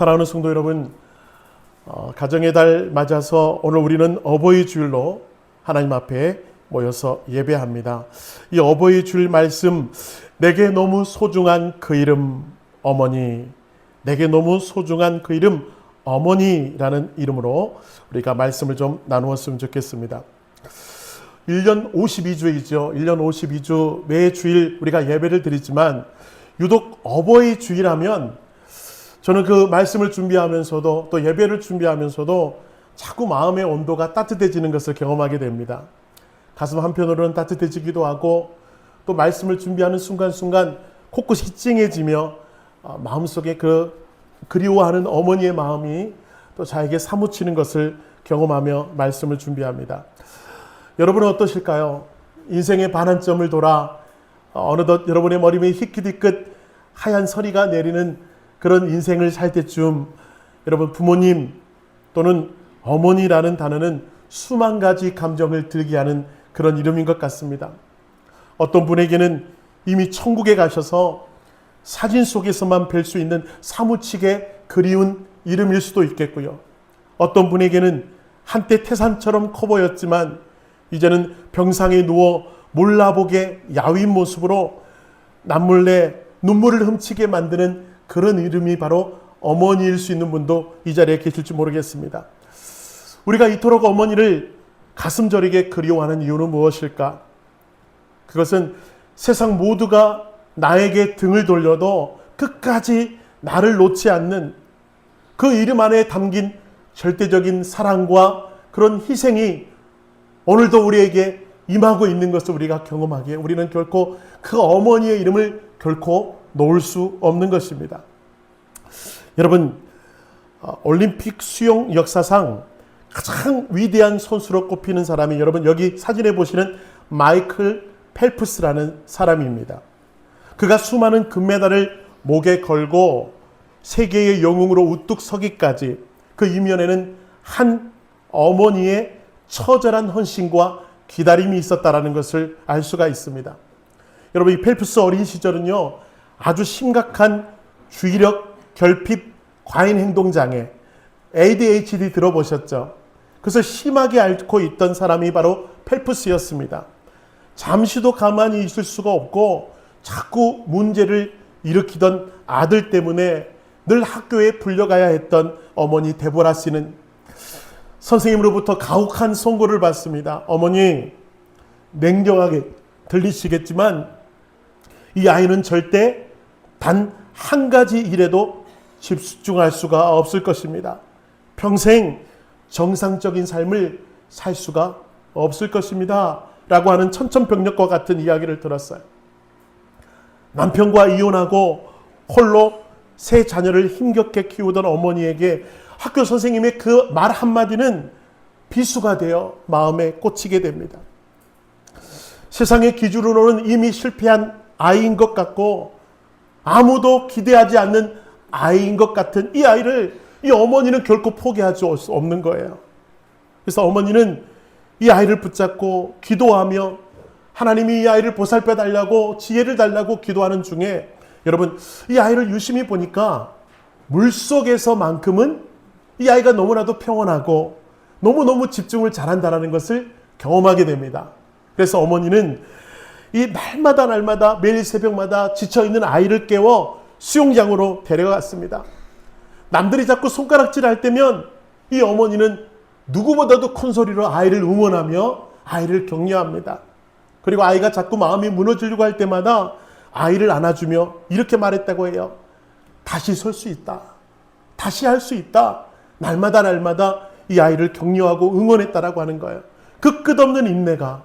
사랑하는 성도 여러분, 가정의 달 맞아서 오늘 우리는 어버이 주일로 하나님 앞에 모여서 예배합니다. 이 어버이 주일 말씀, 내게 너무 소중한 그 이름 어머니, 내게 너무 소중한 그 이름 어머니라는 이름으로 우리가 말씀을 좀 나누었으면 좋겠습니다. 1년 52주이죠. 1년 52주 매 주일 우리가 예배를 드리지만 유독 어버이 주일하면 저는 그 말씀을 준비하면서도 또 예배를 준비하면서도 자꾸 마음의 온도가 따뜻해지는 것을 경험하게 됩니다. 가슴 한편으로는 따뜻해지기도 하고 또 말씀을 준비하는 순간순간 코끝이 찡해지며 마음속에 그리워하는 어머니의 마음이 또 저에게 사무치는 것을 경험하며 말씀을 준비합니다. 여러분은 어떠실까요? 인생의 반환점을 돌아 어느덧 여러분의 머리 위에 희끗희끗 하얀 서리가 내리는 그런 인생을 살 때쯤 여러분 부모님 또는 어머니라는 단어는 수만 가지 감정을 들게 하는 그런 이름인 것 같습니다. 어떤 분에게는 이미 천국에 가셔서 사진 속에서만 뵐 수 있는 사무치게 그리운 이름일 수도 있겠고요. 어떤 분에게는 한때 태산처럼 커 보였지만 이제는 병상에 누워 몰라보게 야윈 모습으로 남몰래 눈물을 훔치게 만드는 그런 이름이 바로 어머니일 수 있는 분도 이 자리에 계실지 모르겠습니다. 우리가 이토록 어머니를 가슴 저리게 그리워하는 이유는 무엇일까? 그것은 세상 모두가 나에게 등을 돌려도 끝까지 나를 놓지 않는 그 이름 안에 담긴 절대적인 사랑과 그런 희생이 오늘도 우리에게 임하고 있는 것을 우리가 경험하기에 우리는 결코 그 어머니의 이름을 결코 놓을 수 없는 것입니다. 여러분, 올림픽 수영 역사상 가장 위대한 선수로 꼽히는 사람이 여러분 여기 사진에 보시는 마이클 펠프스라는 사람입니다. 그가 수많은 금메달을 목에 걸고 세계의 영웅으로 우뚝 서기까지 그 이면에는 한 어머니의 처절한 헌신과 기다림이 있었다라는 것을 알 수가 있습니다. 여러분 이 펠프스 어린 시절은요 아주 심각한 주의력 결핍 과잉 행동장애 ADHD 들어보셨죠? 그래서 심하게 앓고 있던 사람이 바로 펠프스였습니다. 잠시도 가만히 있을 수가 없고 자꾸 문제를 일으키던 아들 때문에 늘 학교에 불려가야 했던 어머니 데보라 씨는 선생님으로부터 가혹한 선고를 받습니다. 어머니, 냉정하게 들리시겠지만 이 아이는 절대 단 한 가지 일에도 집중할 수가 없을 것입니다. 평생 정상적인 삶을 살 수가 없을 것입니다. 라고 하는 천천병력과 같은 이야기를 들었어요. 남편과 이혼하고 홀로 세 자녀를 힘겹게 키우던 어머니에게 학교 선생님의 그 말 한마디는 비수가 되어 마음에 꽂히게 됩니다. 세상의 기준으로는 이미 실패한 아이인 것 같고 아무도 기대하지 않는 아이인 것 같은 이 아이를 이 어머니는 결코 포기할 수 없는 거예요. 그래서 어머니는 이 아이를 붙잡고 기도하며 하나님이 이 아이를 보살펴 달라고 지혜를 달라고 기도하는 중에 여러분 이 아이를 유심히 보니까 물속에서만큼은 이 아이가 너무나도 평온하고 너무너무 집중을 잘한다는 것을 경험하게 됩니다. 그래서 어머니는 이 날마다 매일 새벽마다 지쳐있는 아이를 깨워 수영장으로 데려갔습니다. 남들이 자꾸 손가락질 할 때면 이 어머니는 누구보다도 큰 소리로 아이를 응원하며 아이를 격려합니다. 그리고 아이가 자꾸 마음이 무너지려고 할 때마다 아이를 안아주며 이렇게 말했다고 해요. 다시 설 수 있다. 다시 할 수 있다. 날마다 이 아이를 격려하고 응원했다라고 하는 거예요. 그 끝없는 인내가,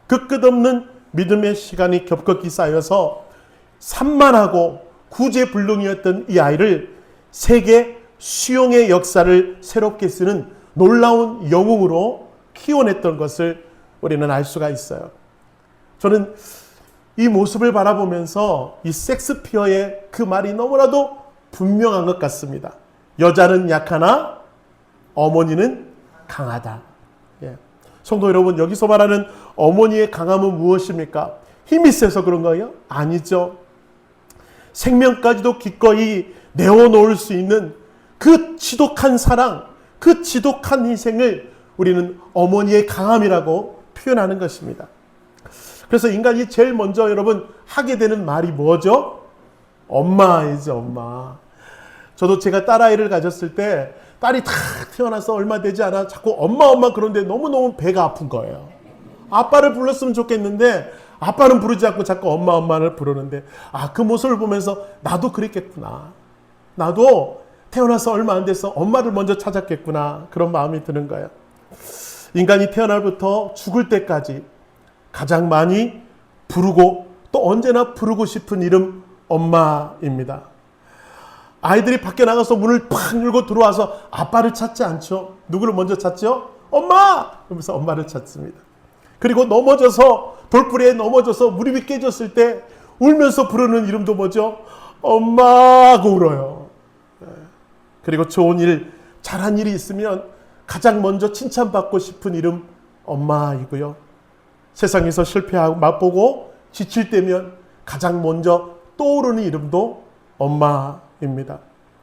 그 끝없는 믿음의 시간이 겹겹이 쌓여서 산만하고 구제불능이었던 이 아이를 세계 수영의 역사를 새롭게 쓰는 놀라운 영웅으로 키워냈던 것을 우리는 알 수가 있어요. 저는 이 모습을 바라보면서 이 섹스피어의 그 말이 너무나도 분명한 것 같습니다. 여자는 약하나 어머니는 강하다. 예. 성도 여러분, 여기서 말하는 어머니의 강함은 무엇입니까? 힘이 세서 그런 거예요? 아니죠. 생명까지도 기꺼이 내어놓을 수 있는 그 지독한 사랑, 그 지독한 희생을 우리는 어머니의 강함이라고 표현하는 것입니다. 그래서 인간이 제일 먼저 여러분 하게 되는 말이 뭐죠? 엄마이죠, 엄마. 저도 제가 딸아이를 가졌을 때 딸이 다 태어나서 얼마 되지 않아 자꾸 엄마 그런데 너무너무 배가 아픈 거예요. 아빠를 불렀으면 좋겠는데 아빠는 부르지 않고 자꾸 엄마를 부르는데 그 모습을 보면서 나도 그랬겠구나. 나도 태어나서 얼마 안 돼서 엄마를 먼저 찾았겠구나. 그런 마음이 드는 거예요. 인간이 태어날부터 죽을 때까지 가장 많이 부르고 또 언제나 부르고 싶은 이름 엄마입니다. 아이들이 밖에 나가서 문을 팍 열고 들어와서 아빠를 찾지 않죠. 누구를 먼저 찾죠? 엄마! 그러면서 엄마를 찾습니다. 그리고 넘어져서 돌부리에 넘어져서 무릎이 깨졌을 때 울면서 부르는 이름도 뭐죠? 엄마 하고 울어요. 그리고 좋은 일, 잘한 일이 있으면 가장 먼저 칭찬받고 싶은 이름 엄마이고요. 세상에서 실패하고 맛보고 지칠 때면 가장 먼저 떠오르는 이름도 엄마입니다.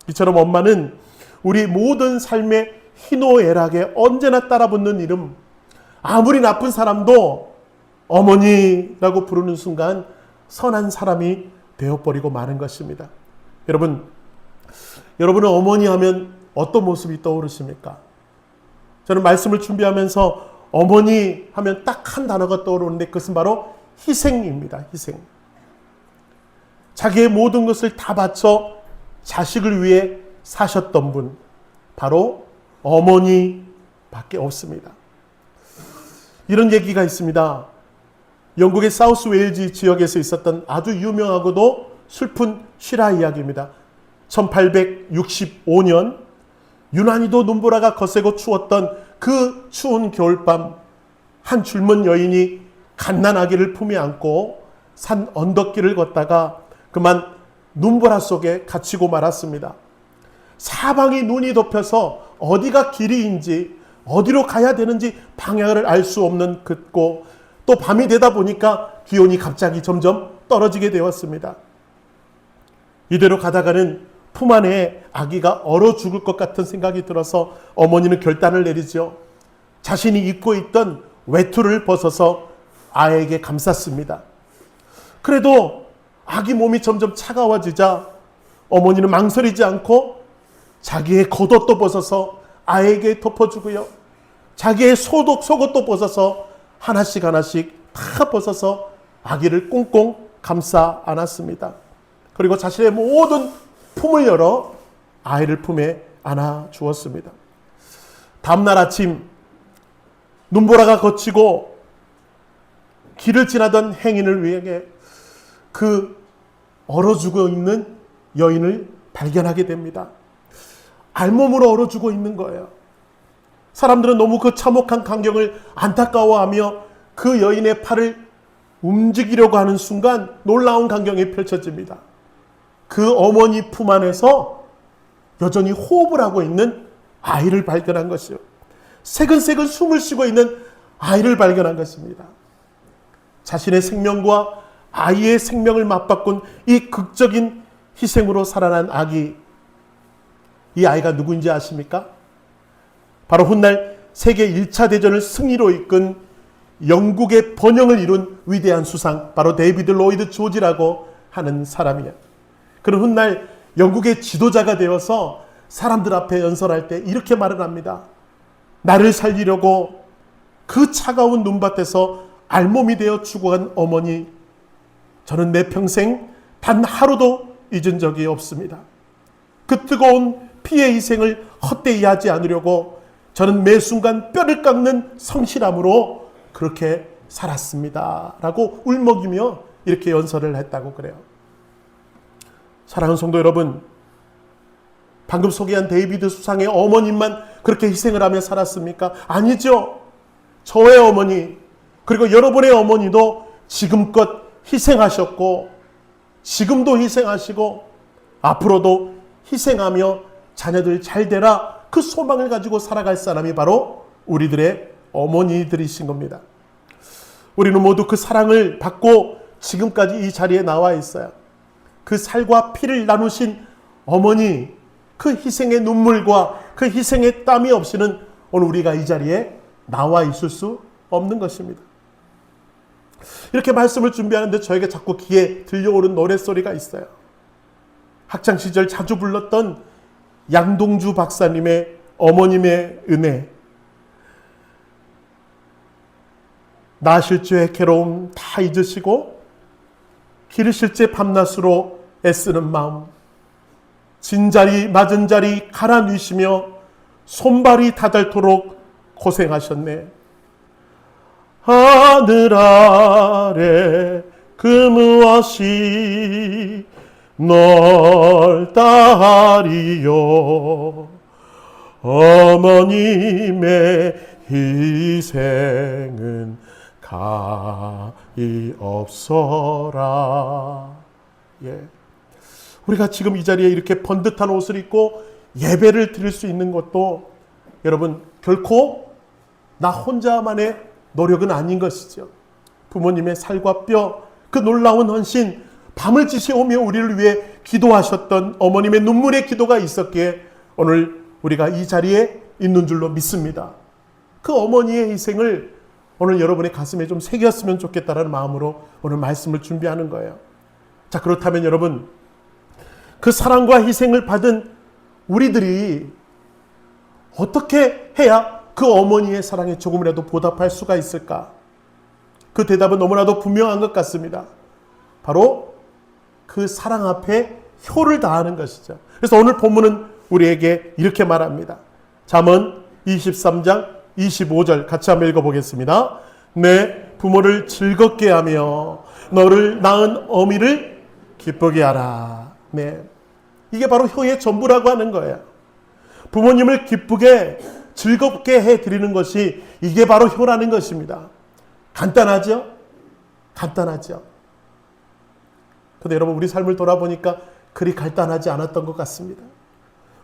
이처럼 엄마는 우리 모든 삶의 희노애락에 언제나 따라붙는 이름, 아무리 나쁜 사람도 어머니라고 부르는 순간 선한 사람이 되어버리고 마는 것입니다. 여러분은 어머니 하면 어떤 모습이 떠오르십니까? 저는 말씀을 준비하면서 어머니 하면 딱 한 단어가 떠오르는데 그것은 바로 희생입니다. 희생. 자기의 모든 것을 다 바쳐 자식을 위해 사셨던 분, 바로 어머니밖에 없습니다. 이런 얘기가 있습니다. 영국의 사우스 웨일즈 지역에서 있었던 아주 유명하고도 슬픈 실화 이야기입니다. 1865년 유난히도 눈보라가 거세고 추웠던 그 추운 겨울밤, 한 젊은 여인이 갓난아기를 품에 안고 산 언덕길을 걷다가 그만 눈보라 속에 갇히고 말았습니다. 사방이 눈이 덮여서 어디가 길이인지 어디로 가야 되는지 방향을 알 수 없는 그곳, 또 밤이 되다 보니까 기온이 갑자기 점점 떨어지게 되었습니다. 이대로 가다가는 품 안에 아기가 얼어 죽을 것 같은 생각이 들어서 어머니는 결단을 내리죠. 자신이 입고 있던 외투를 벗어서 아이에게 감쌌습니다. 그래도 아기 몸이 점점 차가워지자 어머니는 망설이지 않고 자기의 겉옷도 벗어서 아이에게 덮어주고요. 자기의 속옷도 벗어서 하나씩 다 벗어서 아기를 꽁꽁 감싸 안았습니다. 그리고 자신의 모든 품을 열어 아이를 품에 안아 주었습니다. 다음날 아침 눈보라가 거치고 길을 지나던 행인을 위해 그 얼어 죽어 있는 여인을 발견하게 됩니다. 알몸으로 얼어 죽어 있는 거예요. 사람들은 너무 그 참혹한 광경을 안타까워하며 그 여인의 팔을 움직이려고 하는 순간 놀라운 광경이 펼쳐집니다. 그 어머니 품 안에서 여전히 호흡을 하고 있는 아이를 발견한 것이요. 새근새근 숨을 쉬고 있는 아이를 발견한 것입니다. 자신의 생명과 아이의 생명을 맞바꾼 이 극적인 희생으로 살아난 아기, 이 아이가 누구인지 아십니까? 바로 훗날 세계 1차 대전을 승리로 이끈 영국의 번영을 이룬 위대한 수상, 바로 데이비드 로이드 조지라고 하는 사람이에요. 그는 훗날 영국의 지도자가 되어서 사람들 앞에 연설할 때 이렇게 말을 합니다. 나를 살리려고 그 차가운 눈밭에서 알몸이 되어 죽어간 어머니, 저는 내 평생 단 하루도 잊은 적이 없습니다. 그 뜨거운 피의 희생을 헛되이 하지 않으려고 저는 매 순간 뼈를 깎는 성실함으로 그렇게 살았습니다. 라고 울먹이며 이렇게 연설을 했다고 그래요. 사랑하는 성도 여러분, 방금 소개한 데이비드 수상의 어머님만 그렇게 희생을 하며 살았습니까? 아니죠. 저의 어머니, 그리고 여러분의 어머니도 지금껏 희생하셨고, 지금도 희생하시고, 앞으로도 희생하며 자녀들 잘 되라, 그 소망을 가지고 살아갈 사람이 바로 우리들의 어머니들이신 겁니다. 우리는 모두 그 사랑을 받고 지금까지 이 자리에 나와 있어요. 그 살과 피를 나누신 어머니, 그 희생의 눈물과 그 희생의 땀이 없이는 오늘 우리가 이 자리에 나와 있을 수 없는 것입니다. 이렇게 말씀을 준비하는데 저에게 자꾸 귀에 들려오는 노랫소리가 있어요. 학창시절 자주 불렀던 양동주 박사님의 어머님의 은혜, 나실 죄의 괴로움 다 잊으시고 기르실 죄 밤낮으로 애쓰는 마음, 진자리 맞은 자리 갈아 누시며 손발이 다닳도록 고생하셨네. 하늘 아래 그 무엇이 넓다리요. 어머님의 희생은 가히 없어라. 예. 우리가 지금 이 자리에 이렇게 번듯한 옷을 입고 예배를 드릴 수 있는 것도 여러분 결코 나 혼자만의 노력은 아닌 것이죠. 부모님의 살과 뼈, 그 놀라운 헌신, 밤을 지새우며 우리를 위해 기도하셨던 어머님의 눈물의 기도가 있었기에 오늘 우리가 이 자리에 있는 줄로 믿습니다. 그 어머니의 희생을 오늘 여러분의 가슴에 좀 새겼으면 좋겠다는 마음으로 오늘 말씀을 준비하는 거예요. 자, 그렇다면 여러분, 그 사랑과 희생을 받은 우리들이 어떻게 해야 그 어머니의 사랑에 조금이라도 보답할 수가 있을까? 그 대답은 너무나도 분명한 것 같습니다. 바로 그 사랑 앞에 효를 다하는 것이죠. 그래서 오늘 본문은 우리에게 이렇게 말합니다. 잠언 23장 25절 같이 한번 읽어보겠습니다. 내 부모를 즐겁게 하며 너를 낳은 어미를 기쁘게 하라. 네, 이게 바로 효의 전부라고 하는 거예요. 부모님을 기쁘게 즐겁게 해드리는 것이 이게 바로 효라는 것입니다. 간단하죠? 간단하죠? 근데 여러분 우리 삶을 돌아보니까 그리 간단하지 않았던 것 같습니다.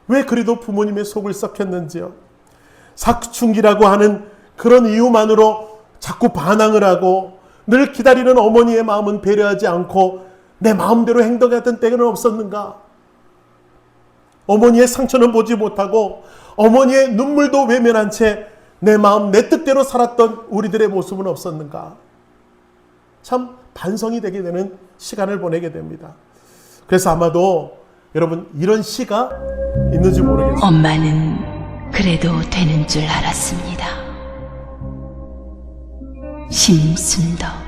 왜 그리도 부모님의 속을 썩혔는지요? 사춘기라고 하는 그런 이유만으로 자꾸 반항을 하고 늘 기다리는 어머니의 마음은 배려하지 않고 내 마음대로 행동했던 때는 없었는가? 어머니의 상처는 보지 못하고 어머니의 눈물도 외면한 채 내 마음 내 뜻대로 살았던 우리들의 모습은 없었는가? 참 반성이 되게 되는 시간을 보내게 됩니다. 그래서 아마도 여러분 이런 시가 있는지 모르겠어요. 엄마는 그래도 되는 줄 알았습니다. 심순덕.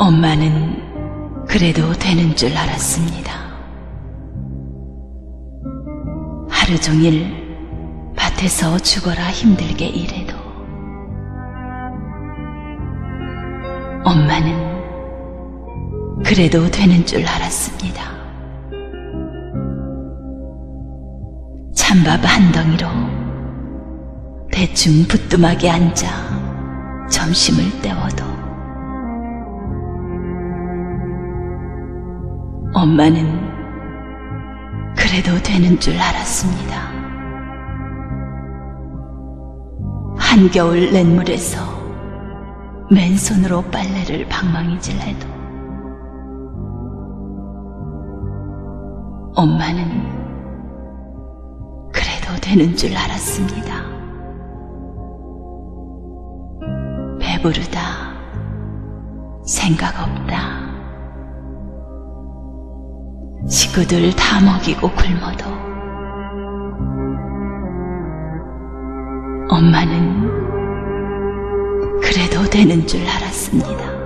엄마는 그래도 되는 줄 알았습니다. 하루 종일 밭에서 죽어라 힘들게 일해도 엄마는 그래도 되는 줄 알았습니다. 찬밥 한 덩이로 대충 부뚜막에 앉아 점심을 때워도 엄마는 그래도 되는 줄 알았습니다. 한겨울 냇물에서 맨손으로 빨래를 방망이질해도 엄마는 그래도 되는 줄 알았습니다. 배부르다, 생각 없다, 식구들 다 먹이고 굶어도 엄마는 그래도 되는 줄 알았습니다.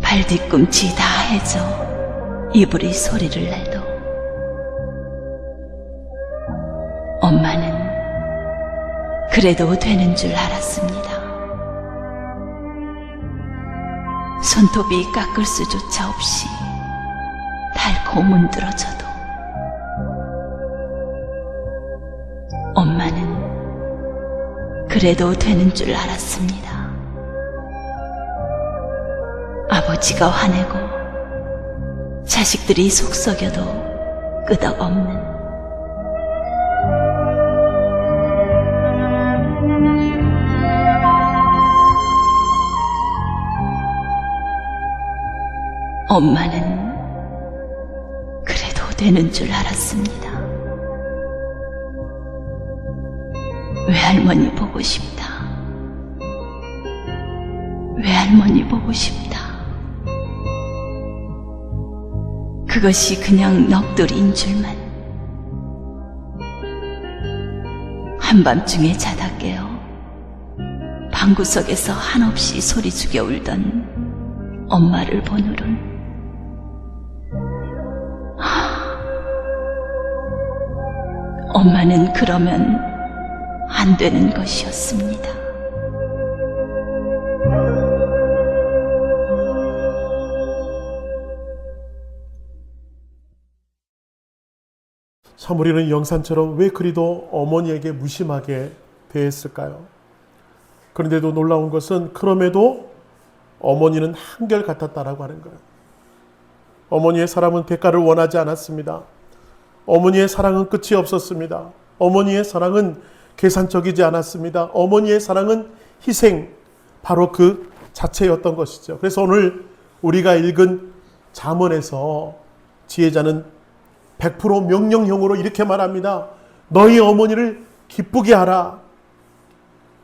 발뒤꿈치 다 해져 이불이 소리를 내도 엄마는 그래도 되는 줄 알았습니다. 손톱이 깎을 수조차 없이 닳고 문드러져도 엄마는 그래도 되는 줄 알았습니다. 아버지가 화내고 자식들이 속썩여도 끄덕없는 엄마는 그래도 되는 줄 알았습니다. 외할머니 보고 싶다. 외할머니 보고 싶다. 그것이 그냥 넋두리인 줄만. 한밤중에 자다 깨어 방구석에서 한없이 소리 죽여 울던 엄마를 보느론 엄마는 그러면 안 되는 것이었습니다. 사무리는 영산처럼 왜 그리도 어머니에게 무심하게 대했을까요? 그런데도 놀라운 것은 그럼에도 어머니는 한결같았다라고 하는 거예요. 어머니의 사랑은 대가를 원하지 않았습니다. 어머니의 사랑은 끝이 없었습니다. 어머니의 사랑은 계산적이지 않았습니다. 어머니의 사랑은 희생, 바로 그 자체였던 것이죠. 그래서 오늘 우리가 읽은 잠언에서 지혜자는 100% 명령형으로 이렇게 말합니다. 너희 어머니를 기쁘게 하라.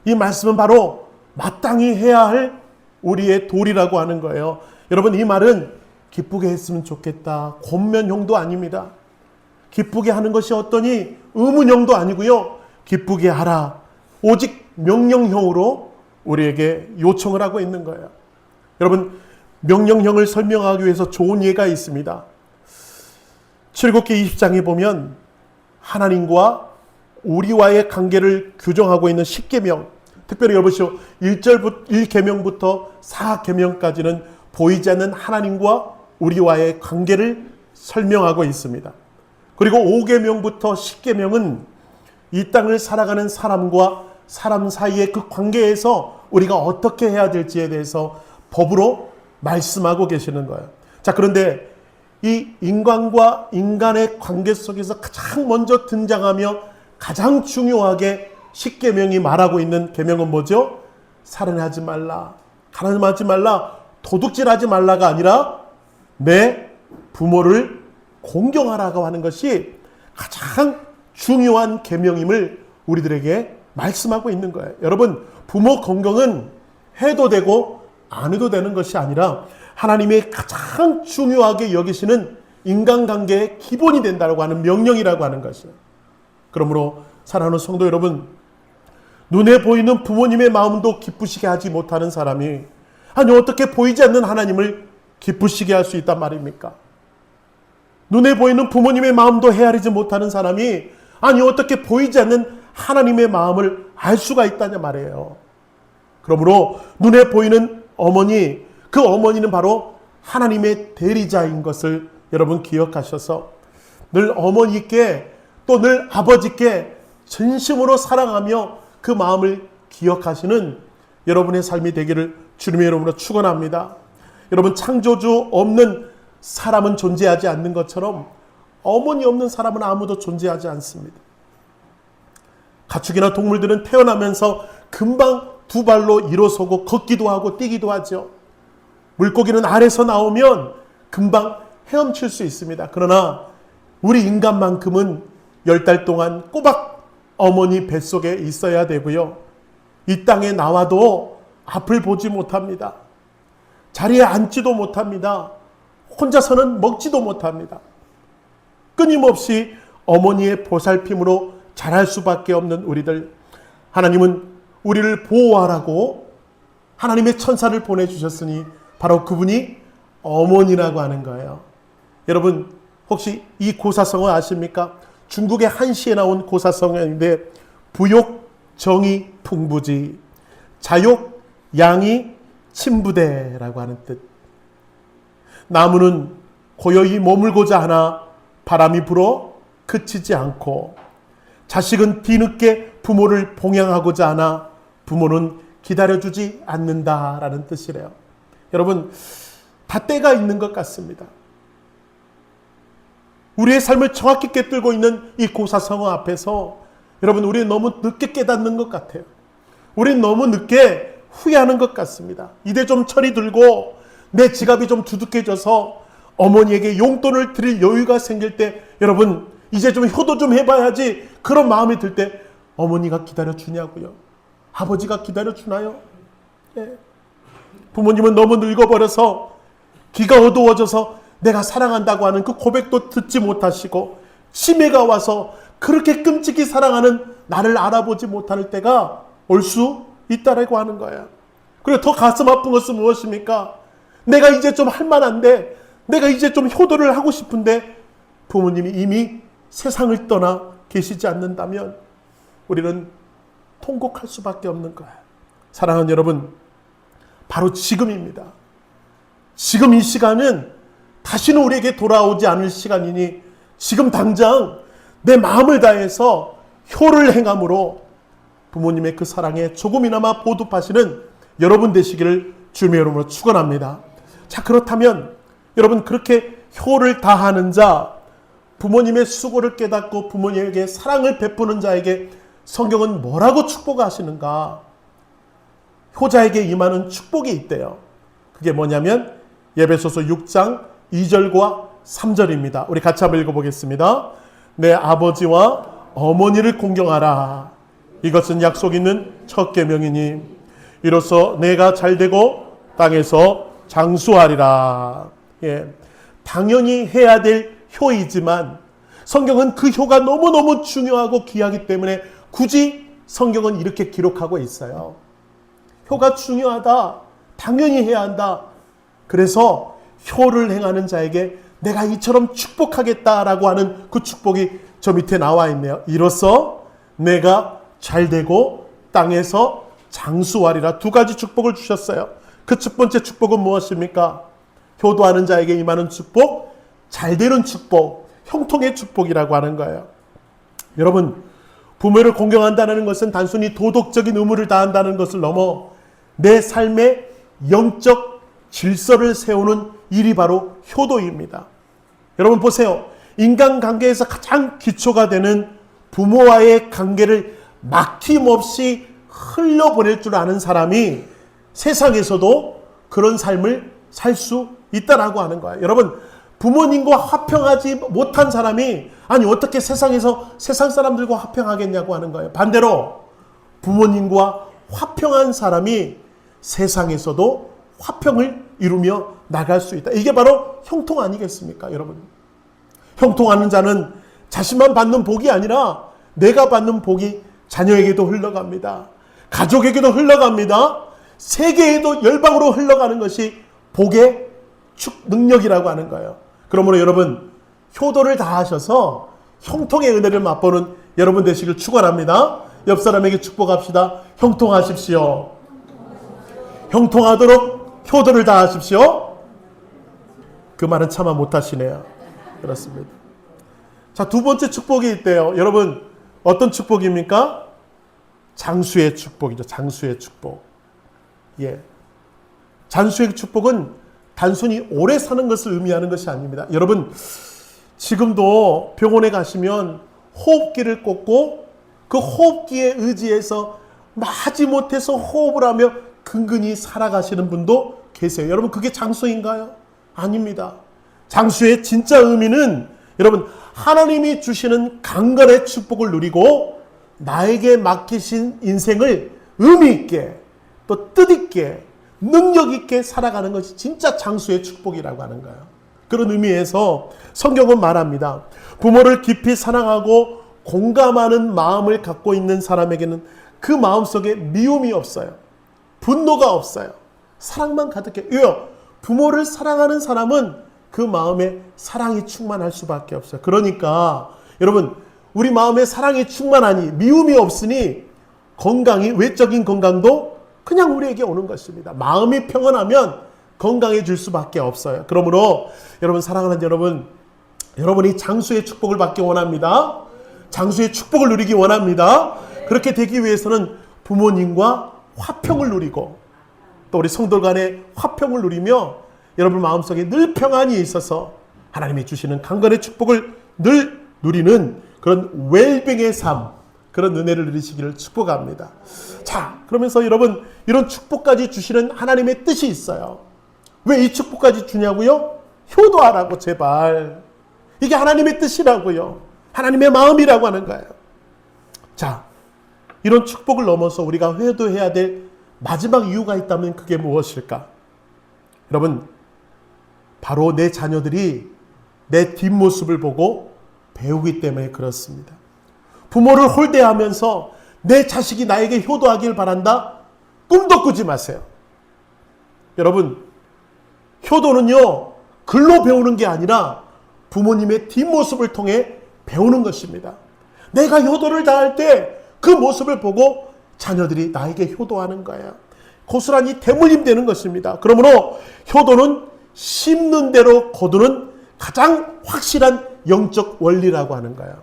이 말씀은 바로 마땅히 해야 할 우리의 도리라고 하는 거예요. 여러분, 이 말은 기쁘게 했으면 좋겠다, 권면형도 아닙니다. 기쁘게 하는 것이 어떠니 의문형도 아니고요. 기쁘게 하라. 오직 명령형으로 우리에게 요청을 하고 있는 거예요. 여러분, 명령형을 설명하기 위해서 좋은 예가 있습니다. 출애굽기 20장에 보면 하나님과 우리와의 관계를 규정하고 있는 10계명, 특별히 여보시오 1계명부터 4계명까지는 보이지 않는 하나님과 우리와의 관계를 설명하고 있습니다. 그리고 5계명부터 10계명은 이 땅을 살아가는 사람과 사람 사이의 그 관계에서 우리가 어떻게 해야 될지에 대해서 법으로 말씀하고 계시는 거예요. 자, 그런데 이 인간과 인간의 관계 속에서 가장 먼저 등장하며 가장 중요하게 10계명이 말하고 있는 계명은 뭐죠? 살인하지 말라, 가늠하지 말라, 도둑질하지 말라가 아니라 내 부모를 공경하라고 하는 것이 가장 중요한 계명임을 우리들에게 말씀하고 있는 거예요. 여러분, 부모 공경은 해도 되고 안 해도 되는 것이 아니라 하나님의 가장 중요하게 여기시는 인간관계의 기본이 된다고 하는 명령이라고 하는 것이에요. 그러므로 사랑하는 성도 여러분, 눈에 보이는 부모님의 마음도 기쁘시게 하지 못하는 사람이 아니 어떻게 보이지 않는 하나님을 기쁘시게 할 수 있단 말입니까? 눈에 보이는 부모님의 마음도 헤아리지 못하는 사람이 아니 어떻게 보이지 않는 하나님의 마음을 알 수가 있다냐 말이에요. 그러므로 눈에 보이는 어머니, 그 어머니는 바로 하나님의 대리자인 것을 여러분 기억하셔서 늘 어머니께 또 늘 아버지께 진심으로 사랑하며 그 마음을 기억하시는 여러분의 삶이 되기를 주님의 이름으로 축원합니다. 여러분, 창조주 없는 사람은 존재하지 않는 것처럼 어머니 없는 사람은 아무도 존재하지 않습니다. 가축이나 동물들은 태어나면서 금방 두 발로 일어서고 걷기도 하고 뛰기도 하죠. 물고기는 알에서 나오면 금방 헤엄칠 수 있습니다. 그러나 우리 인간만큼은 10달 동안 꼬박 어머니 뱃속에 있어야 되고요. 이 땅에 나와도 앞을 보지 못합니다. 자리에 앉지도 못합니다. 혼자서는 먹지도 못합니다. 끊임없이 어머니의 보살핌으로 자랄 수밖에 없는 우리들, 하나님은 우리를 보호하라고 하나님의 천사를 보내주셨으니 바로 그분이 어머니라고 하는 거예요. 여러분, 혹시 이 고사성어 아십니까? 중국의 한시에 나온 고사성어인데 부욕, 정의, 풍부지, 자욕, 양이, 침부대라고 하는 뜻. 나무는 고요히 머물고자 하나 바람이 불어 그치지 않고, 자식은 뒤늦게 부모를 봉양하고자 하나 부모는 기다려주지 않는다라는 뜻이래요. 여러분, 다 때가 있는 것 같습니다. 우리의 삶을 정확히 꿰뚫고 있는 이 고사성어 앞에서 여러분, 우리는 너무 늦게 깨닫는 것 같아요. 우리는 너무 늦게 후회하는 것 같습니다. 이제 좀 철이 들고 내 지갑이 좀 두둑해져서 어머니에게 용돈을 드릴 여유가 생길 때, 여러분 이제 좀 효도 좀 해봐야지, 그런 마음이 들 때 어머니가 기다려주냐고요? 아버지가 기다려주나요? 네. 부모님은 너무 늙어버려서 귀가 어두워져서 내가 사랑한다고 하는 그 고백도 듣지 못하시고, 치매가 와서 그렇게 끔찍이 사랑하는 나를 알아보지 못할 때가 올 수 있다라고 하는 거예요. 그리고 더 가슴 아픈 것은 무엇입니까? 내가 이제 좀 할만한데, 내가 이제 좀 효도를 하고 싶은데 부모님이 이미 세상을 떠나 계시지 않는다면 우리는 통곡할 수밖에 없는 거예요. 사랑하는 여러분, 바로 지금입니다. 지금 이 시간은 다시는 우리에게 돌아오지 않을 시간이니, 지금 당장 내 마음을 다해서 효를 행함으로 부모님의 그 사랑에 조금이나마 보답하시는 여러분 되시기를 주님의 이름으로 축원합니다. 자, 그렇다면 여러분, 그렇게 효를 다하는 자, 부모님의 수고를 깨닫고 부모님에게 사랑을 베푸는 자에게 성경은 뭐라고 축복하시는가? 효자에게 임하는 축복이 있대요. 그게 뭐냐면 에베소서 6장 2절과 3절입니다. 우리 같이 한번 읽어보겠습니다. 내 아버지와 어머니를 공경하라. 이것은 약속 있는 첫 계명이니 이로써 내가 잘되고 땅에서 장수하리라. 예, 당연히 해야 될 효이지만 성경은 그 효가 너무너무 중요하고 귀하기 때문에 굳이 성경은 이렇게 기록하고 있어요. 효가 중요하다. 당연히 해야 한다. 그래서 효를 행하는 자에게 내가 이처럼 축복하겠다라고 하는 그 축복이 저 밑에 나와 있네요. 이로써 내가 잘되고 땅에서 장수하리라. 두 가지 축복을 주셨어요. 그 첫 번째 축복은 무엇입니까? 효도하는 자에게 임하는 축복, 잘되는 축복, 형통의 축복이라고 하는 거예요. 여러분, 부모를 공경한다는 것은 단순히 도덕적인 의무를 다한다는 것을 넘어 내 삶의 영적 질서를 세우는 일이 바로 효도입니다. 여러분 보세요. 인간관계에서 가장 기초가 되는 부모와의 관계를 막힘없이 흘려보낼 줄 아는 사람이 세상에서도 그런 삶을 살 수 있다라고 하는 거예요. 여러분, 부모님과 화평하지 못한 사람이 아니 어떻게 세상에서 세상 사람들과 화평하겠냐고 하는 거예요. 반대로 부모님과 화평한 사람이 세상에서도 화평을 이루며 나갈 수 있다. 이게 바로 형통 아니겠습니까, 여러분? 형통하는 자는 자신만 받는 복이 아니라 내가 받는 복이 자녀에게도 흘러갑니다. 가족에게도 흘러갑니다. 세계에도 열방으로 흘러가는 것이 복의 능력이라고 하는 거예요. 그러므로 여러분, 효도를 다하셔서 형통의 은혜를 맛보는 여러분 되시길 축원합니다. 옆 사람에게 축복합시다. 형통하십시오. 형통하도록 효도를 다하십시오. 그 말은 차마 못하시네요. 그렇습니다. 자, 두 번째 축복이 있대요. 여러분, 어떤 축복입니까? 장수의 축복이죠. 장수의 축복. 예. 장수의 축복은 단순히 오래 사는 것을 의미하는 것이 아닙니다. 여러분, 지금도 병원에 가시면 호흡기를 꽂고 그 호흡기에 의지해서 마지못해서 호흡을 하며 근근히 살아가시는 분도 계세요. 여러분, 그게 장수인가요? 아닙니다. 장수의 진짜 의미는 여러분, 하나님이 주시는 강건의 축복을 누리고 나에게 맡기신 인생을 의미 있게 또 뜻있게 능력 있게 살아가는 것이 진짜 장수의 축복이라고 하는 거예요. 그런 의미에서 성경은 말합니다. 부모를 깊이 사랑하고 공감하는 마음을 갖고 있는 사람에게는 그 마음속에 미움이 없어요. 분노가 없어요. 사랑만 가득해. 왜요? 부모를 사랑하는 사람은 그 마음에 사랑이 충만할 수밖에 없어요. 그러니까 여러분, 우리 마음에 사랑이 충만하니 미움이 없으니 건강이, 외적인 건강도 그냥 우리에게 오는 것입니다. 마음이 평온하면 건강해질 수밖에 없어요. 그러므로 여러분, 사랑하는 여러분, 여러분이 장수의 축복을 받기 원합니다. 장수의 축복을 누리기 원합니다. 그렇게 되기 위해서는 부모님과 화평을 누리고 또 우리 성도 간의 화평을 누리며 여러분 마음속에 늘 평안이 있어서 하나님이 주시는 강건의 축복을 늘 누리는 그런 웰빙의 삶, 그런 은혜를 누리시기를 축복합니다. 자, 그러면서 여러분 이런 축복까지 주시는 하나님의 뜻이 있어요. 왜 이 축복까지 주냐고요? 효도하라고 제발. 이게 하나님의 뜻이라고요. 하나님의 마음이라고 하는 거예요. 자, 이런 축복을 넘어서 우리가 효도해야 될 마지막 이유가 있다면 그게 무엇일까? 여러분, 바로 내 자녀들이 내 뒷모습을 보고 배우기 때문에 그렇습니다. 부모를 홀대하면서 내 자식이 나에게 효도하길 바란다? 꿈도 꾸지 마세요. 여러분, 효도는요, 글로 배우는 게 아니라 부모님의 뒷모습을 통해 배우는 것입니다. 내가 효도를 다할 때 그 모습을 보고 자녀들이 나에게 효도하는 거예요. 고스란히 대물림되는 것입니다. 그러므로 효도는 심는 대로 거두는 가장 확실한 영적 원리라고 하는 거예요.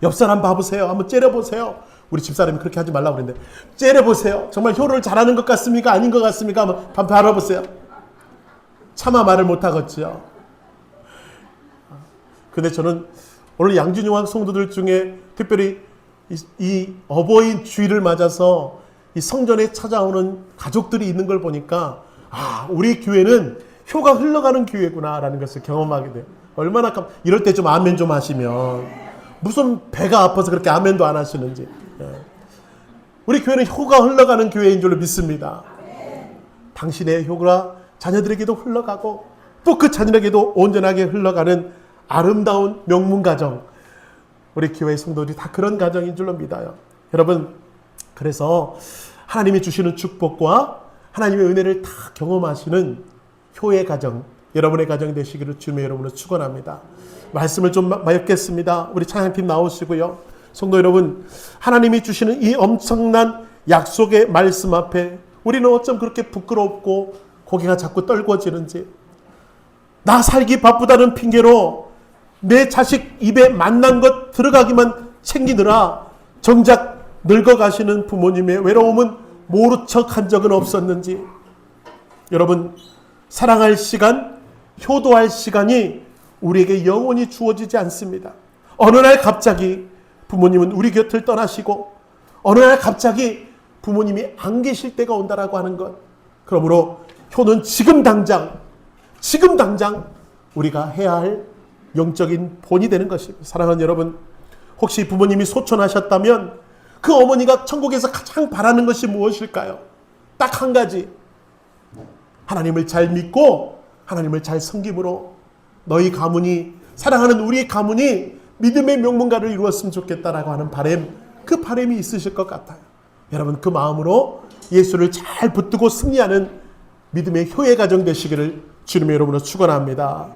옆 사람 봐보세요. 한번 째려보세요. 우리 집사람이 그렇게 하지 말라고 그랬는데 째려보세요. 정말 효도를 잘하는 것 같습니까? 아닌 것 같습니까? 한번 바라보세요. 차마 말을 못하겠지요. 근데 저는 오늘 양준영왕 성도들 중에 특별히 이 어버이 주일을 맞아서 이 성전에 찾아오는 가족들이 있는 걸 보니까 우리 교회는 효가 흘러가는 교회구나라는 것을 경험하게 돼요. 얼마나 이럴 때 좀 아멘 좀 하시면 무슨 배가 아파서 그렇게 아멘도 안 하시는지. 우리 교회는 효가 흘러가는 교회인 줄로 믿습니다. 당신의 효가 자녀들에게도 흘러가고 또 그 자녀에게도 온전하게 흘러가는 아름다운 명문 가정, 우리 교회 성도들이 다 그런 가정인 줄로 믿어요. 여러분, 그래서 하나님이 주시는 축복과 하나님의 은혜를 다 경험하시는 효의 가정, 여러분의 가정이 되시기를 주님의 이름으로 축원합니다. 말씀을 좀 맺겠습니다. 우리 찬양팀 나오시고요. 성도 여러분, 하나님이 주시는 이 엄청난 약속의 말씀 앞에 우리는 어쩜 그렇게 부끄럽고 고개가 자꾸 떨궈지는지, 나 살기 바쁘다는 핑계로 내 자식 입에 만난 것 들어가기만 챙기느라 정작 늙어가시는 부모님의 외로움은 모른 척한 적은 없었는지, 여러분, 사랑할 시간, 효도할 시간이 우리에게 영원히 주어지지 않습니다. 어느 날 갑자기 부모님은 우리 곁을 떠나시고 어느 날 갑자기 부모님이 안 계실 때가 온다라고 하는 것. 그러므로 효는 지금 당장 우리가 해야 할 영적인 본이 되는 것입니다. 사랑하는 여러분, 혹시 부모님이 소천하셨다면 그 어머니가 천국에서 가장 바라는 것이 무엇일까요? 딱 한 가지. 하나님을 잘 믿고 하나님을 잘 섬김으로 너희 가문이, 사랑하는 우리 가문이 믿음의 명문가를 이루었으면 좋겠다라고 하는 바람, 그 바람이 있으실 것 같아요. 여러분, 그 마음으로 예수를 잘 붙들고 승리하는 믿음의 효의 가정 되시기를 주님의 이름으로 축원합니다.